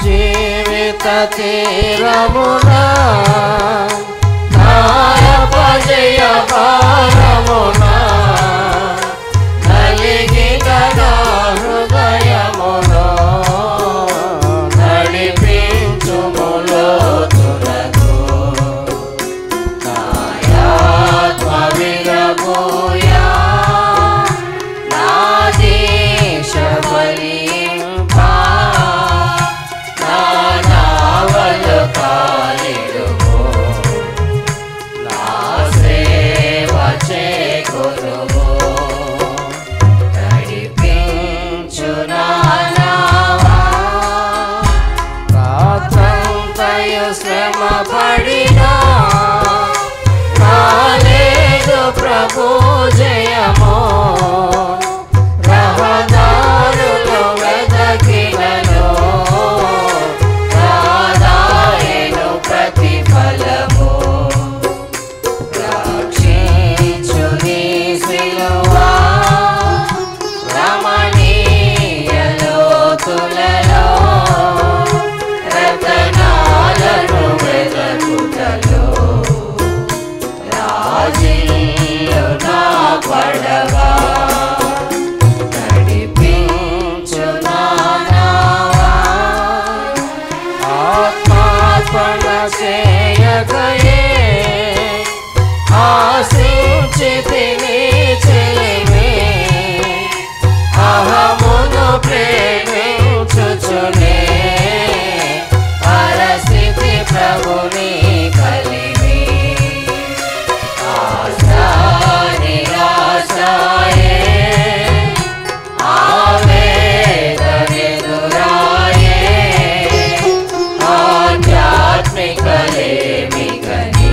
జీవిత తీరమునా నాయపజయ భారమునా నలిగిన నా హృదయములో నడిపించుములో తులకు నాయాత్మ విరబోయా నా దేశ బలింపా నా నావలు కాలిడుమో నా సేవ చేకొనుమో నడిపించు నా నావా రాత్రంతయు శ్రమ పడినా కాలేదు ప్రభు జయమో రహదారులు వెదకినను రాదాయను ప్రతిఫలము రక్షించు నీ సిలువా రమణీయ లోతులలో రతనాలను వెదకుటలో రాజీలు నా పడవా నడిపించు నా నావా ఆత్మార్పణ చేయగయే ఆశించితిని చెలిమే అహమును ప్రేమించుచునే పరస్థితి ప్రభుని కలిమి నిరాశాయే ఆవేదనెదురాయే ఆధ్యాత్మికలేమిగని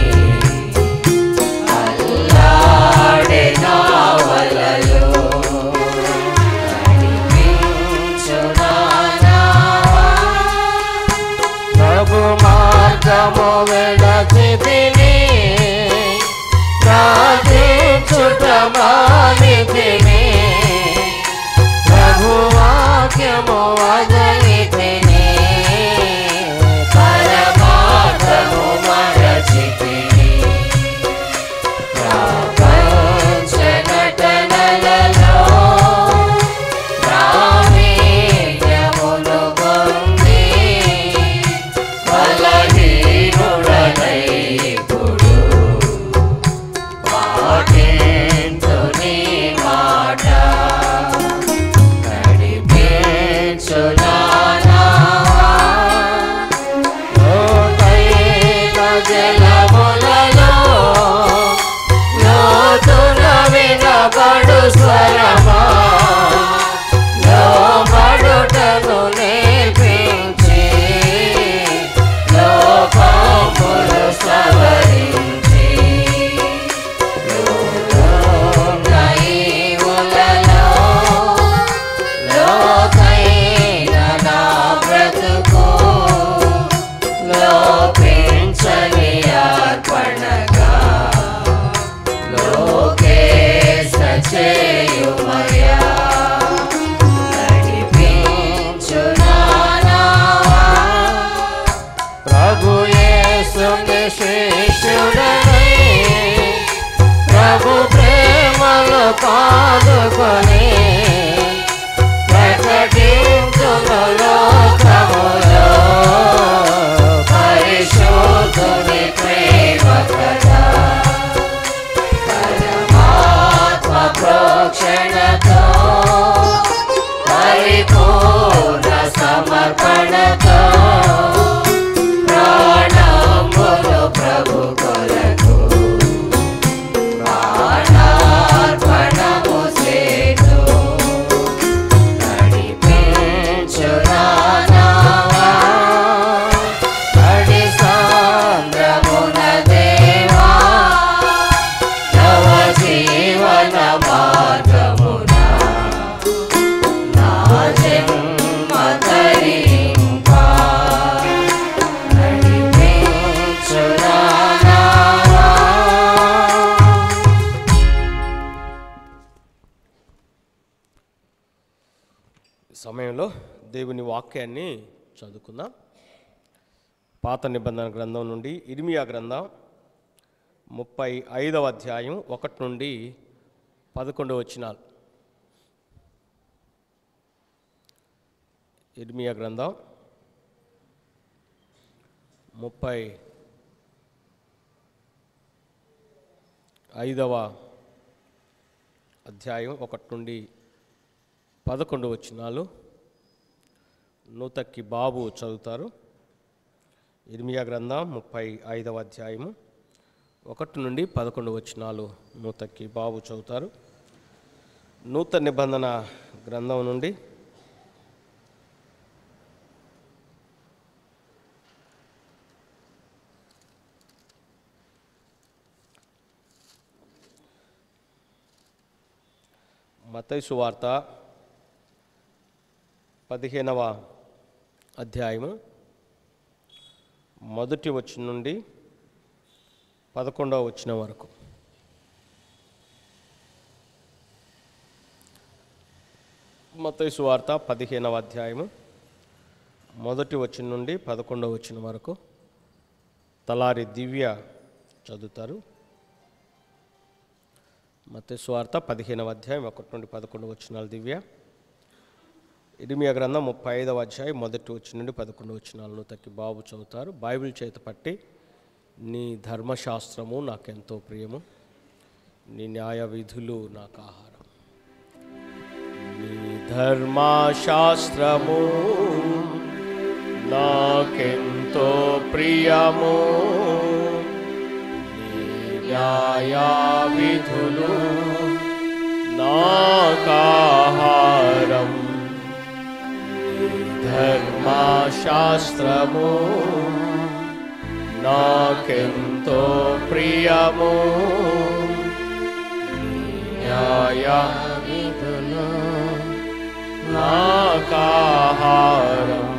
అల్లాడే నా వలలో నడిపించు నా నావా ప్రభు మార్గము వెడచితిని ప్రార్థించుట మానితిని ప్రభు వాక్యము వదలితిని పరమార్థము మరచితిని ప్రపంచ నటనలలో ప్రావీణ్యమును పొంది బలహీనుడనై ఇప్పుడు పాటించు నీ మాట నడిపించు నా నావా లోతైన జలములలో లోతున వినబడు స్వరమా లోబడుటను నేర్పించి లోపములు సవరించి లోకైవులలో లోకైన నా బ్రతుకు లోపించని అర్పణగా లోకేశ చేయుమయా నడిపించు నా నావా ప్రభు యేసుని శిష్యుడనై ప్రభు ప్రేమలో పాదుకొని ప్రకటించును లోకములో పరిశుద్ధుని ప్రేమ కదా పరమాత్మ ప్రోక్షణతో పరిపూర్ణ సమర్పణతో ప్రాణములు ప్రభు కొరకు ప్రాణార్పణము చేతు నడిపించు నా నావా నడి సాంద్రమున దేవా నవ జీవన మార్గమున నా జన్మ ధరింపా నడిపించు నా నావా సమయంలో దేవుని వాక్యాన్ని చదువుకుందాం. పాత నిబంధన గ్రంథం నుండి ఇర్మియా గ్రంథం 35వ అధ్యాయం 1 నుండి 11 వచనాలు. ఇర్మియా గ్రంథం 35వ అధ్యాయం 1 నుండి 11 వచనాలు. నూతక్కి బాబు చదువుతారు. ఇర్మియా గ్రంథం 35వ అధ్యాయము 1 నుండి 11 వచనాలు నూతక్కి బాబు చదువుతారు. నూతన నిబంధన గ్రంథం నుండి మత్తయి సువార్త 15వ అధ్యాయము 1వ వచనం నుండి 11వ వచనం వరకు. మత్తయి సువార్త 15వ అధ్యాయము 1వ వచనం నుండి 11వ వచనం వరకు తలారి దివ్య చదువుతారు. మత్తయి సువార్త 15వ అధ్యాయం 1 నుండి 11 వచనాలు దివ్య. ఇర్మియా గ్రంథం 35వ అధ్యాయం 1 వచనం నుండి 11 వచనాలను తక్కి బాబు చదువుతారు. బైబిల్ చేత పట్టి, నీ ధర్మశాస్త్రము నాకెంతో ప్రియము, నీ న్యాయ విధులు నాకు ఆహారం. నీ ధర్మశాస్త్రము నాకెంతో ప్రియము, నీ న్యాయ విధులు నాకు ఆహారం. ధర్మశాస్త్రము నాకెంతో ప్రియము, న్యాయ విధులు నాకు ఆహారం.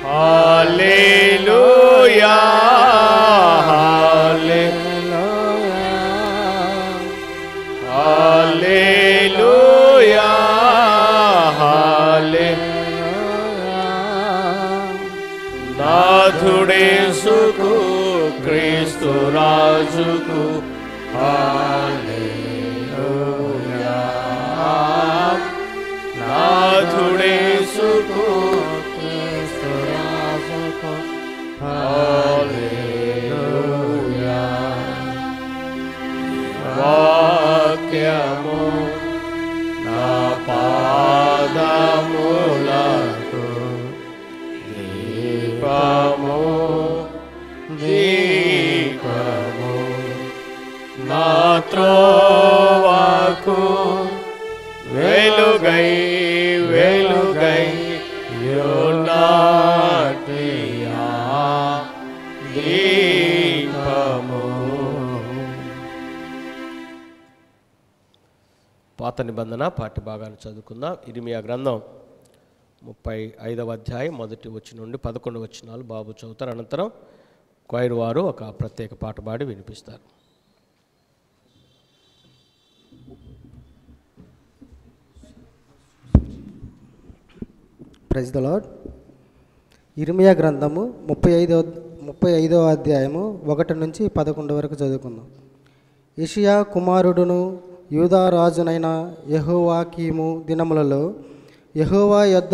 హల్లెలూయా హల్లెలూయా నాథుడేసుకు క్రీస్తు రాజుకు హల్లెలూయా. నాథుడేసుకు క్రీస్తు రాజుకు హల్లెలూయా. వాక్యము నా పాదములకు దీపము దీపము, నా త్రోవకు వెలుగై వెలుగై యునాటియా దీపము. పాత నిబంధన పాఠ్య భాగాన్ని చదువుకుందాం. ఇర్మియా గ్రంథం 35వ అధ్యాయం 1 వచనం నుండి 11 వచనాలు బాబు చదువుతారు. అనంతరం క్వైర్ వారు ఒక ప్రత్యేక పాట పాడి వినిపిస్తారు. Praise the lord. ఇర్మియా గ్రంథము 35వ అధ్యాయము 1 నుంచి 11 వరకు చదువుకుందాం. యెషయా కుమారుడును యూదా రాజునైన యెహోవాకీము దినములలో యెహోవా యొద్ద